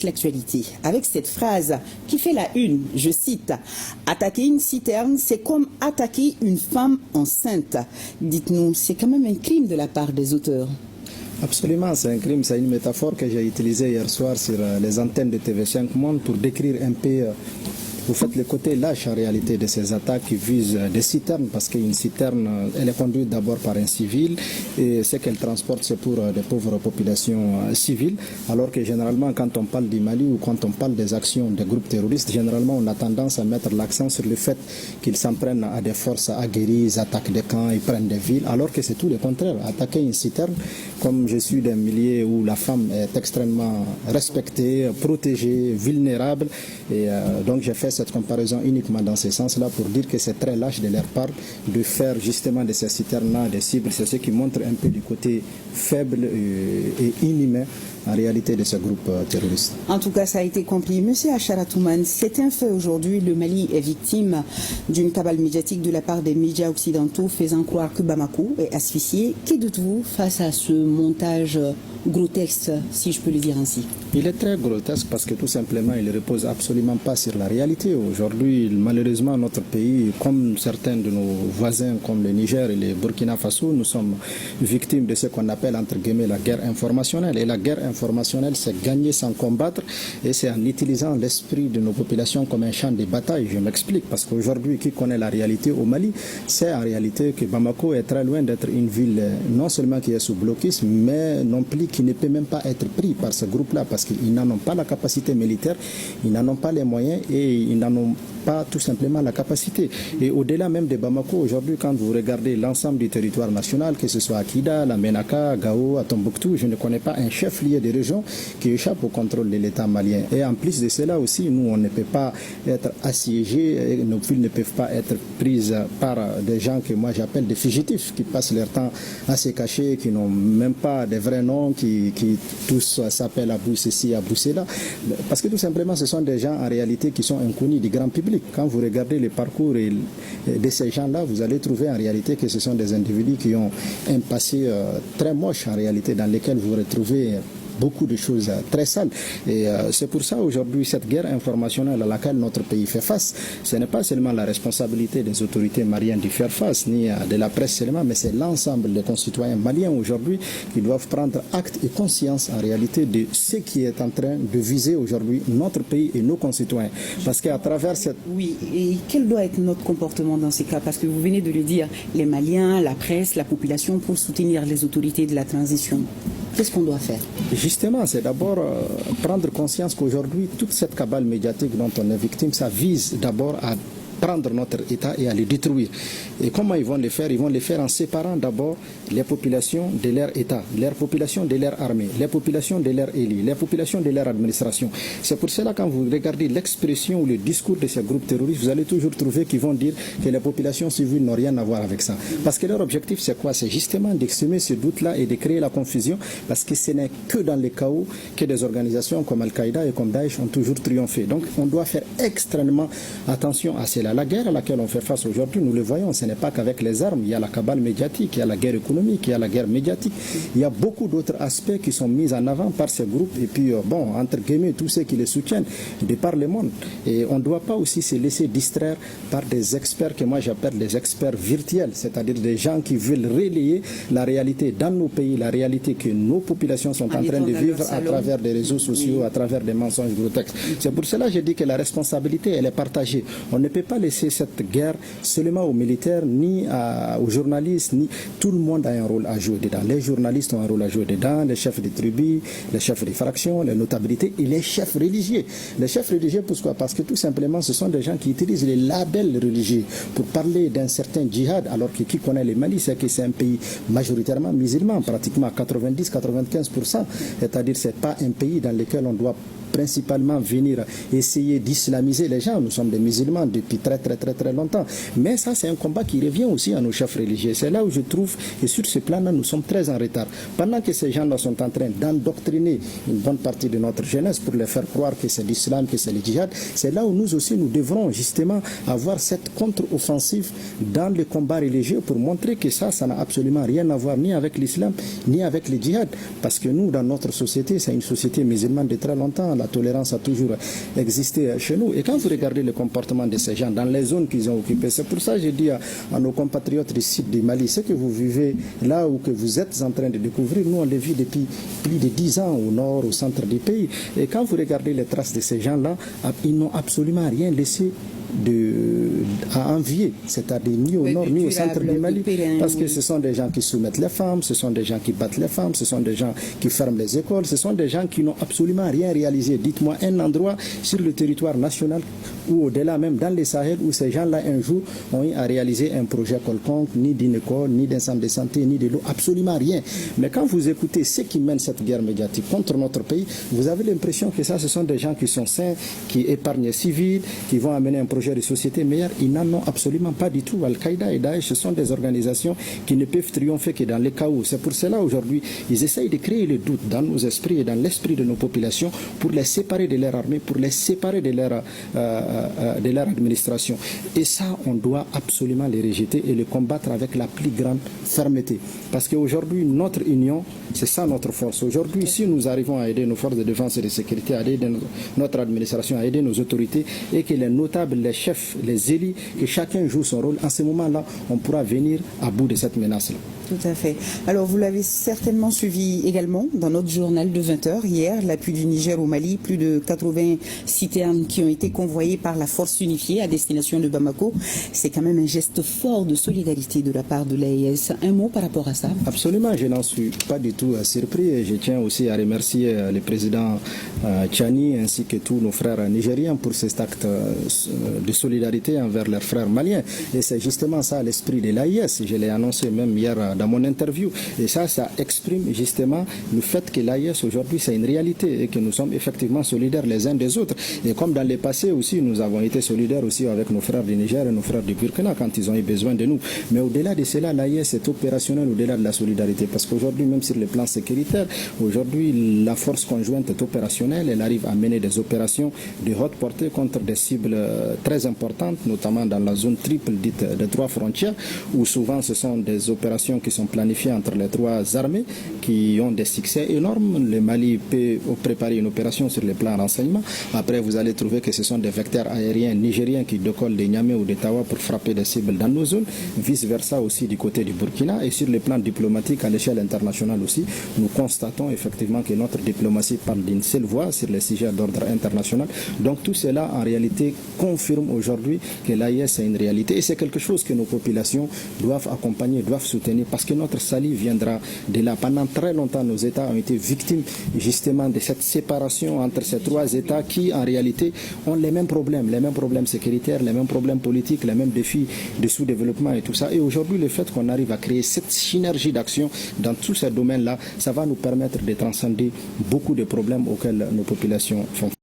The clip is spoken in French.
L'actualité avec cette phrase qui fait la une, je cite: attaquer une citerne, c'est comme attaquer une femme enceinte. Dites-nous, c'est quand même un crime de la part des auteurs? Absolument, c'est un crime, c'est une métaphore que j'ai utilisée hier soir sur les antennes de TV5 Monde pour décrire un peu, vous faites le côté lâche en réalité de ces attaques qui visent des citernes, parce qu'une citerne, elle est conduite d'abord par un civil et ce qu'elle transporte, c'est pour des pauvres populations civiles, alors que généralement quand on parle du Mali ou quand on parle des actions des groupes terroristes, généralement on a tendance à mettre l'accent sur le fait qu'ils s'en prennent à des forces aguerries, ils attaquent des camps, ils prennent des villes, alors que c'est tout le contraire. Attaquer une citerne, comme je suis d'un milieu où la femme est extrêmement respectée, protégée, vulnérable, et donc j'ai fait cette comparaison uniquement dans ce sens-là pour dire que c'est très lâche de leur part de faire justement de ces citernes-là des cibles. C'est ce qui montre un peu du côté faible et inhumain en réalité de ce groupe terroriste. En tout cas, ça a été compris. Monsieur Achara Toumane, c'est un fait aujourd'hui. Le Mali est victime d'une cabale médiatique de la part des médias occidentaux faisant croire que Bamako est asphyxié. Que dites-vous face à ce montage grotesque, si je peux le dire ainsi? Il est très grotesque parce que tout simplement, il ne repose absolument pas sur la réalité. Aujourd'hui, malheureusement, notre pays, comme certains de nos voisins, comme le Niger et le Burkina Faso, nous sommes victimes de ce qu'on appelle, entre guillemets, la guerre informationnelle. Et la guerre informationnelle, c'est gagner sans combattre, et c'est en utilisant l'esprit de nos populations comme un champ de bataille. Je m'explique, parce qu'aujourd'hui, qui connaît la réalité au Mali, c'est en réalité que Bamako est très loin d'être une ville non seulement qui est sous blocus, mais non plus qui ne peut même pas être pris par ce groupe-là, parce qu'ils n'en ont pas la capacité militaire, ils n'en ont pas les moyens et ils n'en ont pas tout simplement la capacité. Et au-delà même de Bamako, aujourd'hui, quand vous regardez l'ensemble du territoire national, que ce soit à Kida, la Ménaka, Gao, à Tombouctou, je ne connais pas un chef-lieu de région qui échappe au contrôle de l'État malien. Et en plus de cela aussi, nous, on ne peut pas être assiégés, nos villes ne peuvent pas être prises par des gens que moi j'appelle des fugitifs, qui passent leur temps à se cacher, qui n'ont même pas de vrais noms, qui tous s'appellent Abou ceci, Abou cela. Parce que tout simplement, ce sont des gens en réalité qui sont inconnus du grand public. Quand vous regardez le parcours de ces gens-là, vous allez trouver en réalité que ce sont des individus qui ont un passé très moche en réalité, dans lesquels vous retrouvez beaucoup de choses très sales. Et c'est pour ça aujourd'hui, cette guerre informationnelle à laquelle notre pays fait face, ce n'est pas seulement la responsabilité des autorités maliennes d'y faire face, ni de la presse seulement, mais c'est l'ensemble des concitoyens maliens aujourd'hui qui doivent prendre acte et conscience en réalité de ce qui est en train de viser aujourd'hui notre pays et nos concitoyens. Parce qu'à travers cette... Oui, et quel doit être notre comportement dans ces cas? Parce que vous venez de le dire, les Maliens, la presse, la population, pour soutenir les autorités de la transition. Qu'est-ce qu'on doit faire? Justement, c'est d'abord prendre conscience qu'aujourd'hui, toute cette cabale médiatique dont on est victime, ça vise d'abord à prendre notre État et à le détruire. Et comment ils vont le faire? Ils vont le faire en séparant d'abord les populations de leur État, les populations de leur armée, les populations de leur élite, les populations de leur administration. C'est pour cela quand vous regardez l'expression ou le discours de ces groupes terroristes, vous allez toujours trouver qu'ils vont dire que les populations civiles n'ont rien à voir avec ça. Parce que leur objectif, c'est quoi? C'est justement d'exprimer ce doute-là et de créer la confusion, parce que ce n'est que dans le chaos que des organisations comme Al-Qaïda et comme Daesh ont toujours triomphé. Donc on doit faire extrêmement attention à cela. La guerre à laquelle on fait face aujourd'hui, nous le voyons, ce n'est pas qu'avec les armes, il y a la cabale médiatique, il y a la guerre économique, il y a la guerre médiatique, il y a beaucoup d'autres aspects qui sont mis en avant par ces groupes et puis, bon, entre guillemets, tous ceux qui les soutiennent de par le monde. Et on ne doit pas aussi se laisser distraire par des experts que moi j'appelle des experts virtuels, c'est-à-dire des gens qui veulent relayer la réalité dans nos pays, la réalité que nos populations sont en train de vivre à travers des réseaux sociaux, à travers des mensonges grotesques. C'est pour cela que je dis que la responsabilité, elle est partagée. On ne peut pas laisser cette guerre seulement aux militaires, ni aux journalistes, ni tout le monde a un rôle à jouer dedans. Les journalistes ont un rôle à jouer dedans, les chefs de tribus, les chefs de fractions, les notabilités et les chefs religieux. Les chefs religieux, pourquoi? Parce que tout simplement, ce sont des gens qui utilisent les labels religieux pour parler d'un certain djihad, alors que qui connaît le Mali, c'est que c'est un pays majoritairement musulman, pratiquement 90-95%. C'est-à-dire que ce n'est pas un pays dans lequel on doit principalement venir essayer d'islamiser les gens. Nous sommes des musulmans depuis très très longtemps. Mais ça, c'est un combat qui revient aussi à nos chefs religieux. C'est là où je trouve, et sur ce plan-là, nous sommes très en retard. Pendant que ces gens-là sont en train d'endoctriner une bonne partie de notre jeunesse pour les faire croire que c'est l'islam, que c'est le djihad, c'est là où nous aussi, nous devrons justement avoir cette contre-offensive dans le combat religieux pour montrer que ça n'a absolument rien à voir ni avec l'islam, ni avec le djihad. Parce que nous, dans notre société, c'est une société musulmane de très longtemps. La tolérance a toujours existé chez nous. Et quand vous regardez le comportement de ces gens dans les zones qu'ils ont occupées, c'est pour ça que je dis à nos compatriotes du sud du Mali, ce que vous vivez là ou que vous êtes en train de découvrir, nous on le vit depuis plus de 10 ans au nord, au centre du pays. Et quand vous regardez les traces de ces gens-là, ils n'ont absolument rien laissé à envier, c'est-à-dire ni au nord ni au centre du Mali, parce que ce sont des gens qui soumettent les femmes, ce sont des gens qui battent les femmes, ce sont des gens qui ferment les écoles, ce sont des gens qui n'ont absolument rien réalisé. Dites-moi un endroit sur le territoire national ou au-delà même dans les Sahel où ces gens-là un jour ont eu à réaliser un projet quelconque, ni d'une école, ni d'un centre de santé, ni de l'eau, absolument rien. Mais quand vous écoutez ceux qui mènent cette guerre médiatique contre notre pays, vous avez l'impression que ça, ce sont des gens qui sont sains, qui épargnent les civils, qui vont amener un projet de société meilleure. Ils n'en ont absolument pas du tout. Al-Qaïda et Daesh, ce sont des organisations qui ne peuvent triompher que dans le chaos. C'est pour cela aujourd'hui, ils essayent de créer le doute dans nos esprits et dans l'esprit de nos populations pour les séparer de leur armée, pour les séparer de leur administration. Et ça, on doit absolument les rejeter et les combattre avec la plus grande fermeté. Parce qu'aujourd'hui, notre union, c'est ça notre force. Aujourd'hui, si nous arrivons à aider nos forces de défense et de sécurité, à aider notre administration, à aider nos autorités, et que les notables, les chefs, les élus, que chacun joue son rôle, en ce moment-là, on pourra venir à bout de cette menace-là. Tout à fait. Alors, vous l'avez certainement suivi également dans notre journal de 20h. Hier, l'appui du Niger au Mali, plus de 80 citernes qui ont été convoyées par la force unifiée à destination de Bamako. C'est quand même un geste fort de solidarité de la part de l'AES. Un mot par rapport à ça? Absolument, je n'en suis pas du tout surpris. Et je tiens aussi à remercier le président Tchani ainsi que tous nos frères nigériens pour cet acte de solidarité envers leurs frères maliens. Et c'est justement ça l'esprit de l'AES. Je l'ai annoncé même hier dans mon interview. Et ça exprime justement le fait que l'AES aujourd'hui c'est une réalité et que nous sommes effectivement solidaires les uns des autres. Et comme dans le passé aussi, nous avons été solidaires aussi avec nos frères du Niger et nos frères du Burkina quand ils ont eu besoin de nous. Mais au-delà de cela, l'AES est opérationnel au-delà de la solidarité. Parce qu'aujourd'hui, même sur le plan sécuritaire, aujourd'hui, la force conjointe est opérationnelle. Elle arrive à mener des opérations de haute portée contre des cibles très importantes, notamment dans la zone triple dite des trois frontières, où souvent ce sont des opérations qui sont planifiées entre les trois armées, qui ont des succès énormes. Le Mali peut préparer une opération sur le plan renseignement. Après, vous allez trouver que ce sont des vecteurs aériens nigériens qui décollent de Niamey ou de Tawa pour frapper des cibles dans nos zones. Vice-versa aussi du côté du Burkina. Et sur le plan diplomatique, à l'échelle internationale aussi, nous constatons effectivement que notre diplomatie parle d'une seule voix sur les sujets d'ordre international. Donc tout cela, en réalité, confirme aujourd'hui que l'AES est une réalité. Et c'est quelque chose que nos populations doivent accompagner, doivent soutenir, parce que notre salut viendra de là. Pendant très longtemps, nos États ont été victimes justement de cette séparation entre ces trois États qui, en réalité, ont les mêmes problèmes sécuritaires, les mêmes problèmes politiques, les mêmes défis de sous-développement et tout ça. Et aujourd'hui, le fait qu'on arrive à créer cette synergie d'action dans tous ces domaines-là, ça va nous permettre de transcender beaucoup de problèmes auxquels nos populations font face.